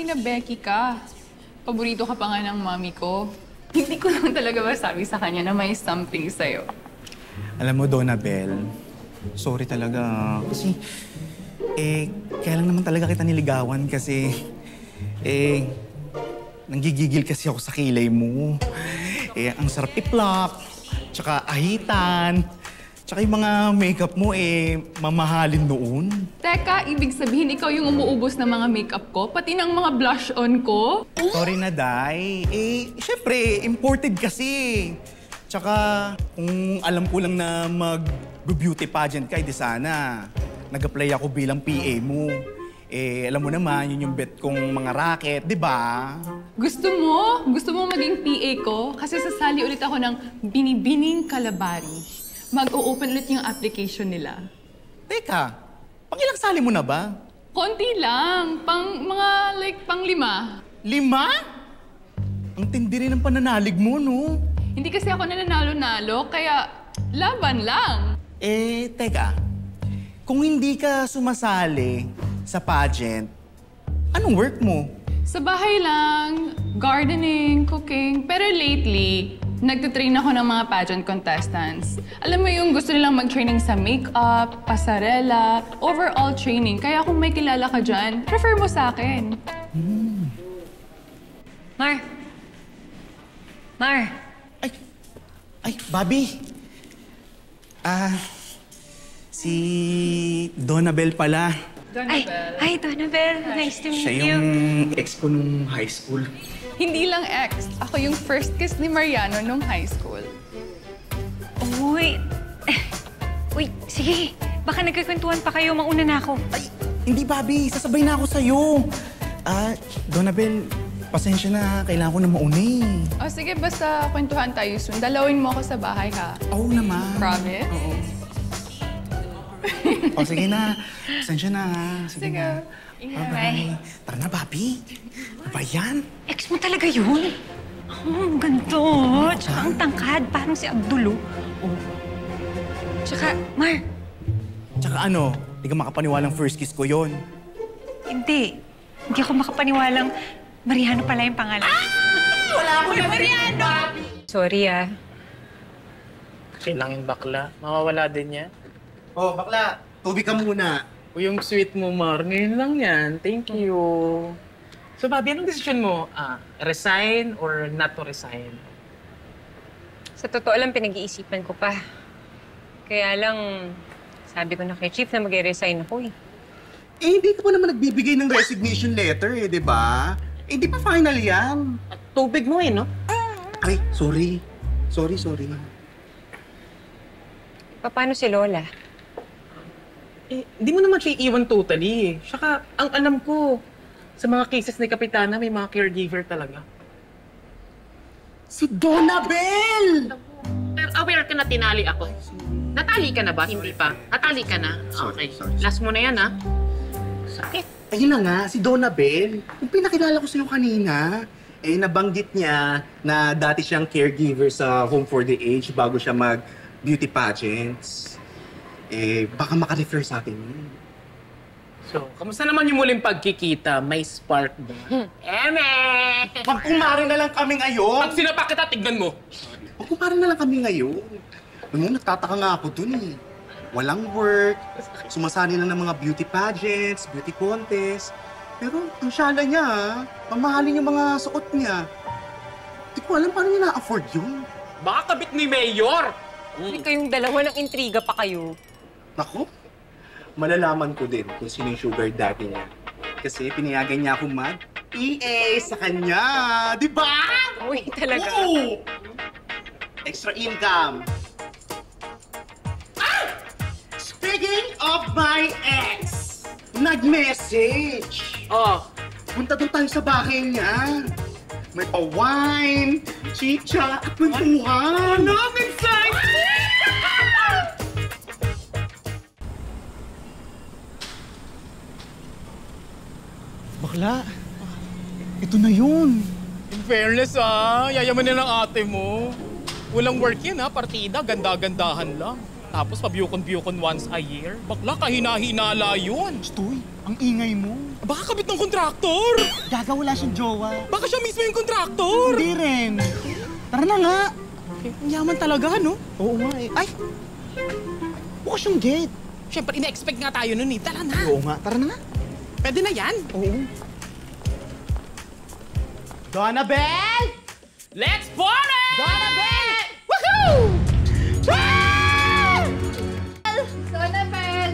na Becky ka. Paborito ka pa nga ng mami ko. Hindi ko lang talaga masabi sa kanya na may something sa'yo. Alam mo, Donabel, sorry talaga. Kasi, kaya lang naman talaga kita niligawan kasi, nanggigigil kasi ako sa kilay mo. Ang sarap i-plop, tsaka ahitan, tsaka yung mga makeup mo, mamahalin noon. Teka, ibig sabihin ikaw yung umuubos ng mga makeup ko? Pati ng mga blush on ko? Sorry na, Day. Syempre, imported kasi. Tsaka, kung alam ko lang na mag-beauty pageant ka, di sana nag-apply ako bilang PA mo. Alam mo naman, yun yung bet kong mga racket, di ba? Gusto mo? Gusto mo maging PA ko? Kasi sasali ulit ako ng Binibining Kalabari. Mag-o-open ulit yung application nila. Teka, pang-ilang sali mo na ba? Konti lang. Pang 5. 5? Ang tindi rin ng pananalig mo, no? Hindi kasi ako nananalo-nalo, kaya laban lang. Teka. Kung hindi ka sumasali sa pageant, anong work mo? Sa bahay lang, gardening, cooking. Pero lately, nagtitrain ako ng mga pageant contestants. Alam mo yung gusto nilang mag-training sa makeup, pasarela, overall training. Kaya kung may kilala ka dyan, refer mo sa akin. Mar! Ay, Bobby. Si Donabel pala. Hi, Donabel. Nice to meet Siya you. yung ex ko nung high school. Hindi lang ex. Ako yung first kiss ni Mariano nung high school. Uy! Uy, sige. Baka nagkikwentuhan pa kayo. Mauna na ako. Ay, hindi, Bobby. Sasabay na ako sa'yo. Donabel, pasensya na. Kailangan ko na mauna eh. O sige, basta kwentuhan tayo soon. Dalawin mo ako sa bahay, ha? Oo naman. Promise? Oo. O, sige na. Pasensya na, ha? Sige na. Ingat. Bye-bye. Tara na, Bobby. Ano ba yan? Ex mo talaga yun? Ang ganito. Tsaka ang tangkad. Parang si Abdul, oh. Tsaka, Mar, Tsaka ano, di ka makapaniwalang first kiss ko yon. hindi. Hindi ako makapaniwalang Mariano pala yung pangalan. Wala ako na Mariano! Sorry, Kasi lang yung bakla. Mawawala din yan. Oh, bakla. Tubig ka muna. O yung sweet mo, Mar. Ngayon lang yan. Thank you. So, Bobby, anong desisyon mo? Resign or not to resign? Sa totoo lang, pinag-iisipan ko pa. Kaya lang, sabi ko na kay Chief na mag-resign ako eh. Hindi ka pa naman nagbibigay ng resignation letter di ba? Hindi pa final yan. At tubig mo no? Ay, sorry. Sorry. Paano si Lola? Hindi mo naman siya iiwan totally. Saka, ang alam ko, sa mga cases ni Kapitana, may mga caregiver talaga. Si Donabel! Pero aware ka na tinali ako. Natali ka na ba? Hindi pa. Natali ka na? Sorry, Okay. sorry. Last mo na yan, ha? Sakit. Ayun na nga, si Donabel. Yung pinakilala ko sa'yo kanina, nabanggit niya na dati siyang caregiver sa Home for the Aged bago siya mag-beauty pageants. Baka maka-refer sa atin yun. So, kamusta naman yung muling pagkikita? May spark ba? Eme! Magkumari na lang kami ngayon! Pag sinapak kita, tignan mo! Magkumari na lang kami ngayon. Alam mo, nagtataka nga ako dun eh. Walang work, sumasali lang ng mga beauty pageants, beauty contests. Pero ang syala niya, mamahalin yung mga suot niya. Di ko alam paano niya na-afford yun. Baka kabit ni Mayor! Hindi kayong dalawa ng intriga pa kayo. Naku, malalaman ko din kung sino yung sugar daddy niya. Kasi pinayagan niya ako mag-PA sa kanya, di ba? Uy, talaga. Oo! Extra income. Speaking of my ex, nag-message. Oh, Punta doon tayo sa bahay niya. May pa-wine, chicha, at kwentuhan. I'm excited! Bakla, ito na yun. In fairness, yayaman na ng ate mo. Walang work yan, partida. Ganda-gandahan lang. Tapos pabiyukon-biyukon once a year. Bakla, kahina-hinala yun. Stoy, ang ingay mo. Baka kabit ng kontraktor. Gaga, wala siyang jowa. Baka siya mismo yung kontraktor. Hindi rin. Tara na nga. Ang yaman talaga, no? Oo nga eh. Ay! Bukas yung gate. Siyempre, ina-expect nga tayo nun eh. Tara na. Oo nga, tara na nga. Pwede na yan. Oo. Donabel! Let's party! Donabel! Woohoo! Donabel!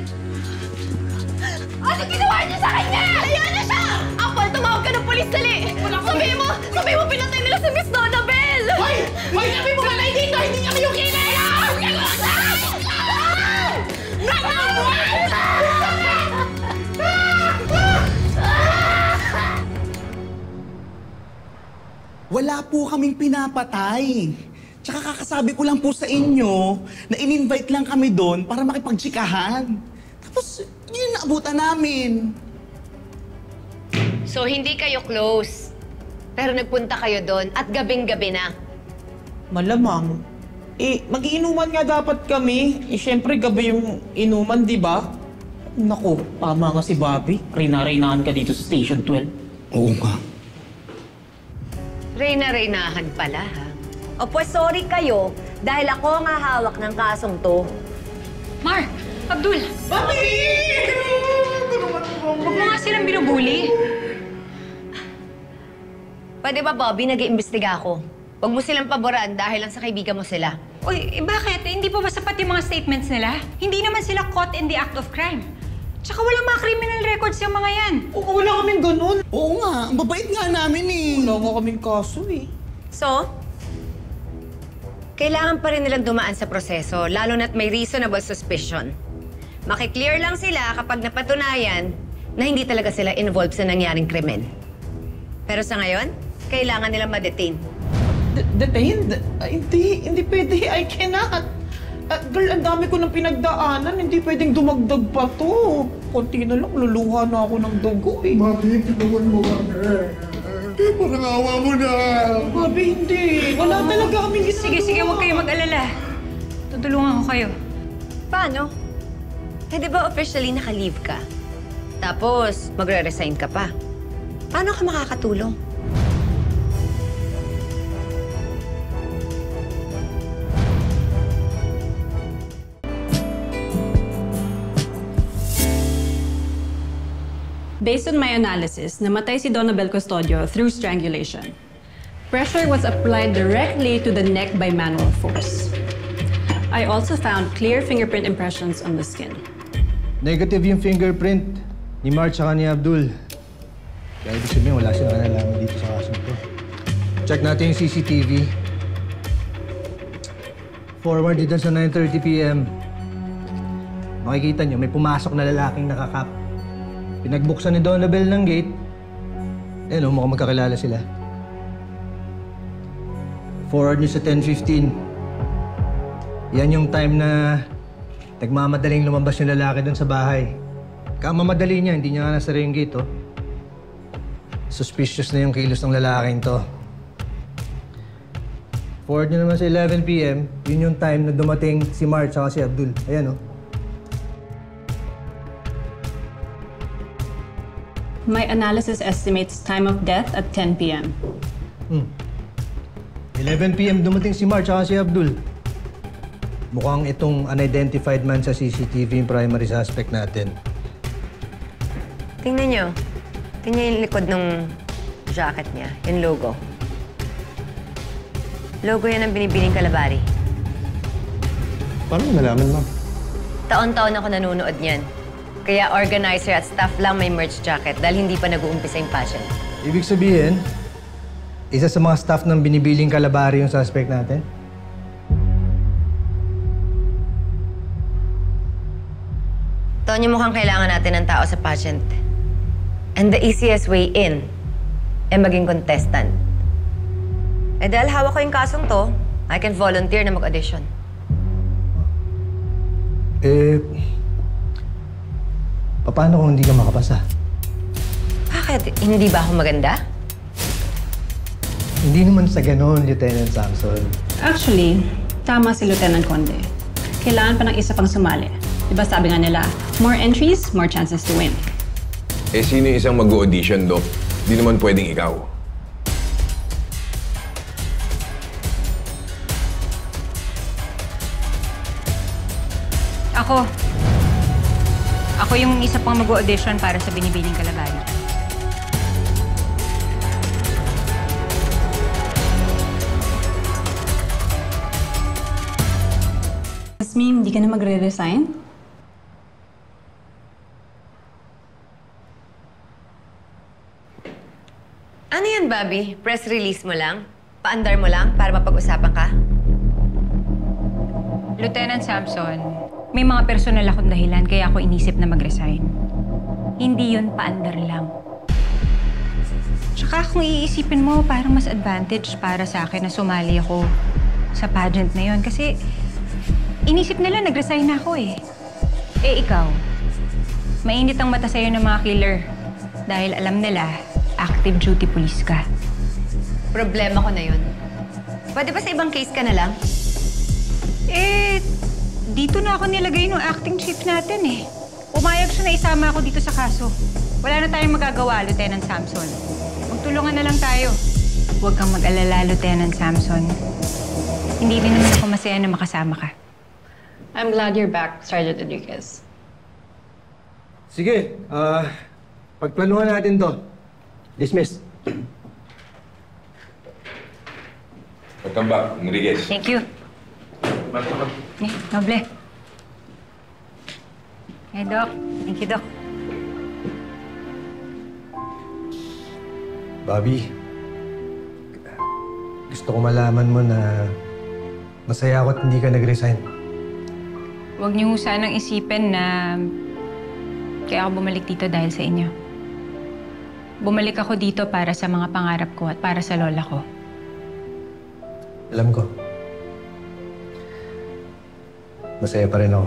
Ano ginawa niyo sa kanya? Kaya na siya! Apol, tumawag ka ng polis, dali! Sabihin mo, pinatay nila si Miss Donabel! Hoy! Hoy, sabi mo malay dito! Hindi kami yung kinaya! Wala po kaming pinapatay. Tsaka kakasabi ko lang po sa inyo na in-invite lang kami doon para makipagtsikahan. Tapos, yun naabutan namin. So, hindi kayo close. Pero nagpunta kayo doon at gabing-gabi na. Malamang. Mag-iinuman nga dapat kami. Siyempre, gabi yung inuman, di ba? Naku, tama nga si Bobby. Rina-rinahan ka dito sa Station 12. Oo nga. Reyna-reynahan pala, ha? O pues sorry kayo dahil ako ang hahawak ng kasong to. Mar! Abdul! Bobby! Huwag mo nga silang binubuli. Pwede ba, Bobby, nag-iimbestiga ako? Huwag mo silang paboran dahil lang sa kaibigan mo sila. Uy, bakit? Hindi pa ba sapat yung mga statements nila? Hindi naman sila caught in the act of crime. Tsaka walang mga criminal records yung mga yan. Oo, wala kaming ganun. Oo nga, ang babait nga namin eh. Wala nga kaming kaso eh. So, kailangan pa rin nilang dumaan sa proseso, lalo na't may reasonable suspicion. Makiklear lang sila kapag napatunayan na hindi talaga sila involved sa nangyaring krimen. Pero sa ngayon, kailangan nilang ma-detain. Detained? Hindi pwede. I cannot. Girl, ang dami ko ng pinagdaanan. Hindi pwedeng dumagdag pa to. Konti na lang, luluha na ako ng dugo eh. Bobby, tulungan mo kami. Parang awa mo na. Bobby, hindi. Wala talaga kaming ginagawa. Sige, huwag kayo mag-alala. Tutulungan ko kayo. Paano? Eh, di ba officially naka-leave ka? Tapos, magre-resign ka pa. Paano ka makakatulong? Based on my analysis, namatay si Donabel Custodio through strangulation. Pressure was applied directly to the neck by manual force. I also found clear fingerprint impressions on the skin. Negative yung fingerprint ni March at ni Abdul. Kaya ibig sabihin, wala silang kanalaman dito sa kasong to. Check natin yung CCTV. Forward dito sa 9:30 p.m. Makikita nyo, may pumasok na lalaking nakakap. Pinagbuksan ni Donabel ng gate. Eh no, mukhang magkakilala sila. Forward nyo sa 10:15. Yan yung time na nagmamadaling lumabas yung lalaki doon sa bahay. Kamamadali niya, hindi niya nga nasa ring gate, oh. Suspicious na yung kilos ng lalaking to. Forward nyo naman sa 11 p.m. Yun yung time na dumating si March at si Abdul. Ayan, oh. My analysis estimates time of death at 10 p.m. 11 p.m. dumating si March at si Abdul. Mukhang itong unidentified man sa CCTV yung primary suspect natin. Tingnan nyo. Tingnan yung likod ng jacket niya. Yung logo. Logo yan ang binibining kalabari. Paano nalaman, ma'am? Taon-taon ako nanonood niyan. Kaya organizer at staff lang may merch jacket dahil hindi pa nag-uumpisa yung pageant. Ibig sabihin, isa sa mga staff ng binibiling kalabari yung suspect natin? Tonyo, mukhang kailangan natin ng tao sa pageant. And the easiest way in ay maging contestant. Eh dahil hawak ko yung kasong to, I can volunteer na mag-audition. Paano kung hindi ka makapasa? Bakit? Hindi ba ako maganda? Hindi naman sa ganon, Lieutenant Samson. Actually, tama si Lieutenant Conde. kailangan pa ng isa pang sumali. Diba sabi nga nila, more entries, more chances to win. Eh, sino yung isang mag-audition, Doc? Di naman pwedeng ikaw. Ako yung isa pang mag-audition para sa Binibining Kalabari. Jasmine, hindi ka na magre-resign? Ano yan, Bobby? Press release mo lang? Paandar mo lang para mapag-usapan ka? Lieutenant Samson, may mga personal akong dahilan kaya ako inisip na mag-resign. Hindi yun paandar lang. Tsaka kung iisipin mo, parang mas advantage para sa akin na sumali ako sa pageant na yun. Kasi inisip nila nag-resign na ako eh. Eh ikaw, mainit ang mata sa'yo ng mga killer dahil alam nila active duty police ka. Problema ko na yun. Pwede ba sa ibang case ka na lang? Eh, dito na ako nilagay ng acting chief natin eh. Umayag siya na isama ako dito sa kaso. Wala na tayong magagawa, Lieutenant Samson. Magtulungan na lang tayo. Huwag kang mag-alala, Lieutenant Samson. Hindi din naman ako masaya na makasama ka. I'm glad you're back, Sergeant Enriquez. Sige, pagplanuhan natin to. Dismiss. Welcome back, Enriquez. Thank you. Noble. Hey, Doc. Thank you, Doc. Bobby, gusto ko malaman mo na masaya ako at hindi ka nag-resign. Huwag niyo sanang isipin na kaya ako bumalik dito dahil sa inyo. Bumalik ako dito para sa mga pangarap ko at para sa lola ko. Alam ko. Masaya pa rin ako.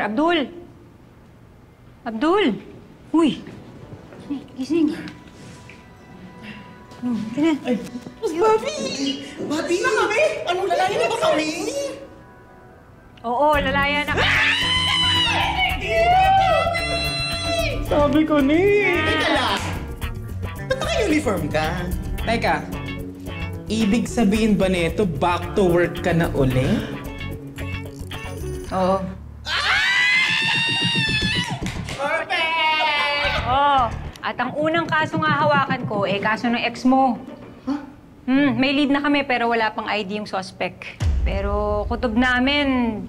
Abdul! Abdul! Uy! Gising. Tignan. Ay, Bobby! Bobby na kami! Anong lalayo na ba kami? Oo, lalaya na kami. Sabi ko ni! Teka lang! Ba't naka-uniform ka? Teka, ibig sabihin ba nito back to work ka na uli? Oo. Oo. At ang unang kaso nga hawakan ko, kaso ng ex mo. Huh? May lead na kami pero wala pang ID yung suspect. Pero kutob namin,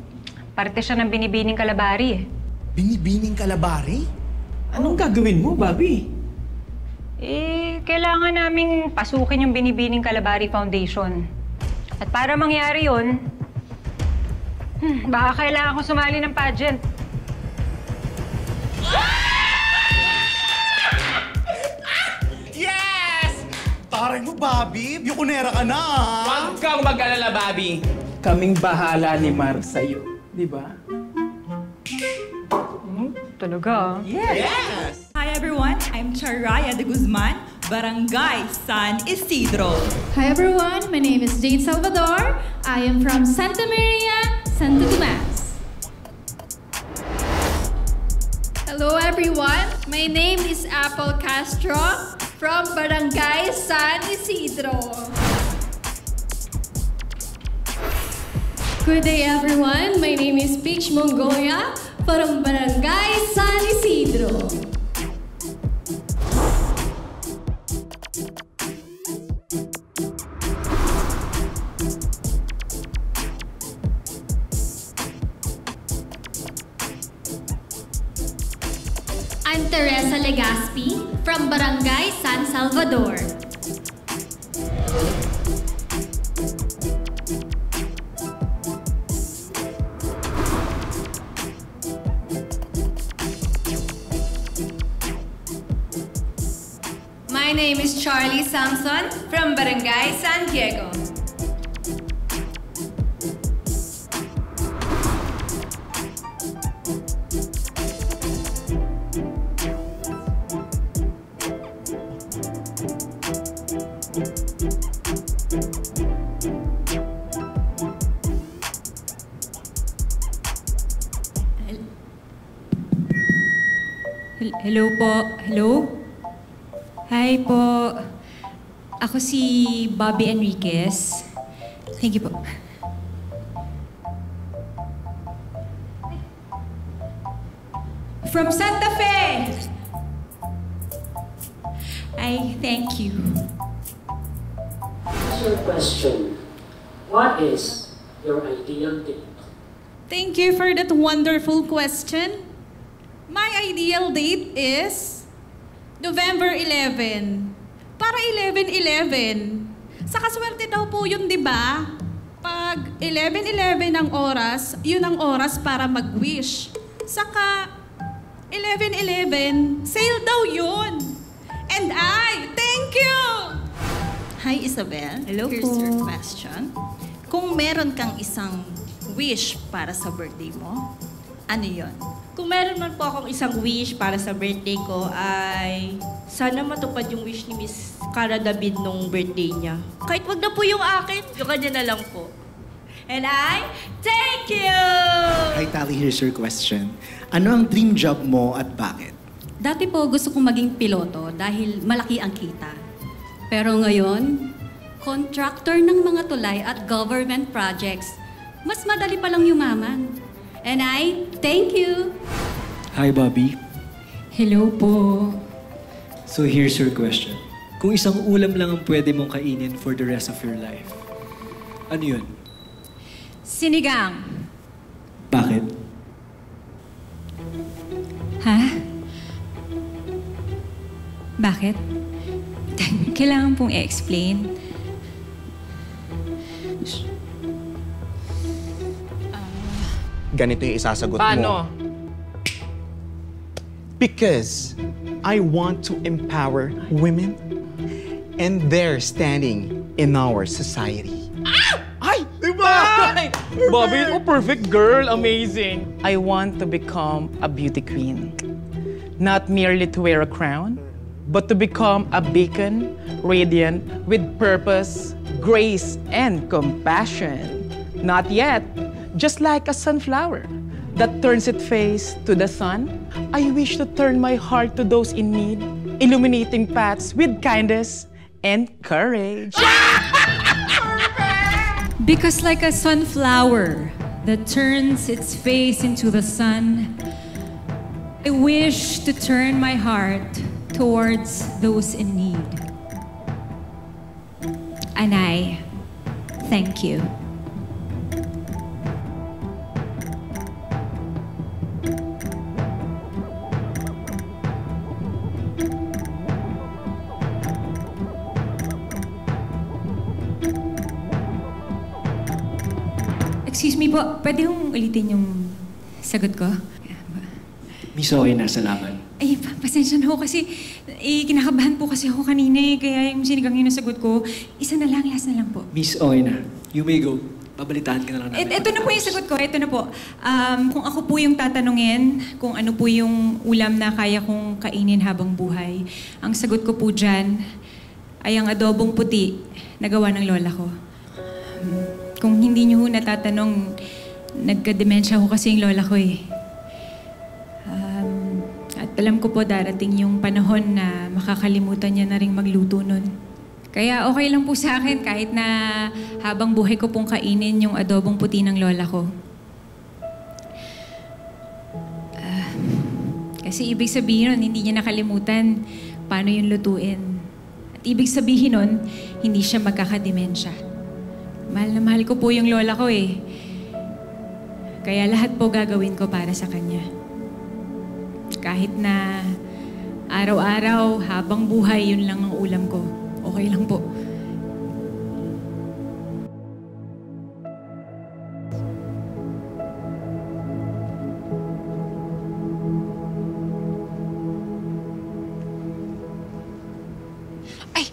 parte siya ng Binibining Kalabari. Binibining Kalabari? Anong gagawin mo, Bobby? Kailangan naming pasukin yung Binibining Kalabari Foundation. At para mangyari yun, baka kailangan ko sumali ng pageant. Taray mo, Bobby! Yukunera ka na, Huwag kang mag-alala, Bobby. Kaming bahala ni Mar sa'yo. Di ba? Talaga? Yes! Hi everyone, I'm Charaya de Guzman, Barangay San Isidro. Hi everyone, my name is Jade Salvador. I am from Santa Maria, Santo Tomas. Hello everyone, my name is Apple Castro from Barangay San Isidro. Good day everyone, my name is Peach Mongolia from Barangay San Isidro. I'm Teresa Legaspi from Barangay San Salvador. My name is Charlie Samson from Barangay San Diego. Hello po. Hello? Hi po. Ako si Bobby Enriquez. Thank you po. From Santa Fe! I thank you. What's your question? What is your ideal date? Thank you for that wonderful question. My ideal date is November 11. Para 11-11. Sa kaswerte daw po yun, di ba? Pag 11-11 ang oras, yun ang oras para mag-wish. Saka 11-11, sale daw yun. And thank you! Hi, Isabel. Hello Here's po. your question. Kung meron kang isang wish para sa birthday mo, ano yon? Kung meron man po akong isang wish para sa birthday ko ay sana matupad yung wish ni Miss Cara David nung birthday niya. Kahit wag na po yung akin, yung kanya na lang po. And I thank you! Hi, Tali. Here's your question. Ano ang dream job mo at bakit? Dati po gusto kong maging piloto dahil malaki ang kita. Pero ngayon, contractor ng mga tulay at government projects, mas madali palang yumaman. And I thank you! Hi, Bobby. Hello po. So here's your question. Kung isang ulam lang ang pwede mong kainin for the rest of your life, ano yun? Sinigang. Bakit? Ha? Bakit? Kailangan pong i-explain. Ganito yung isasagot Paano? mo. Because I want to empower women and their standing in our society. Ay! Diba? Bobby, oh, perfect girl. Amazing. I want to become a beauty queen. Not merely to wear a crown, but to become a beacon, radiant, with purpose, grace, and compassion. Not yet, just like a sunflower that turns its face to the sun, I wish to turn my heart to those in need, illuminating paths with kindness and courage. Because like a sunflower that turns its face into the sun, I wish to turn my heart towards those in need. And I thank you. Excuse me po, pwede hong ulitin yung sagot ko? Miss, okay na. Salamat. Ay, pasensya na ho kasi kinakabahan po kasi ako kanina kaya yung sinigang yung nasagot ko, isa na lang, last na lang po. Miss, okay na. You may go. Babalitaan ka na lang namin. Ito na po yung sagot ko, ito na po. Kung ako po yung tatanungin, kung ano po yung ulam na kaya kong kainin habang buhay, ang sagot ko po dyan ay ang adobong puti na gawa ng lola ko. Kung hindi niyo ho natatanong, nagka-demensya ho kasi yung lola ko eh. At alam ko po darating yung panahon na makakalimutan niya na rin magluto nun. Kaya okay lang po sa akin kahit na habang buhay ko pong kainin yung adobong puti ng lola ko. Kasi ibig sabihin nun, hindi niya nakalimutan paano yung lutuin. At ibig sabihin nun, hindi siya magkakademensya. Mahal na mahal ko po yung lola ko eh. Kaya lahat po gagawin ko para sa kanya. Kahit na araw-araw, habang buhay, yun lang ang ulam ko. Okay lang po. Ay,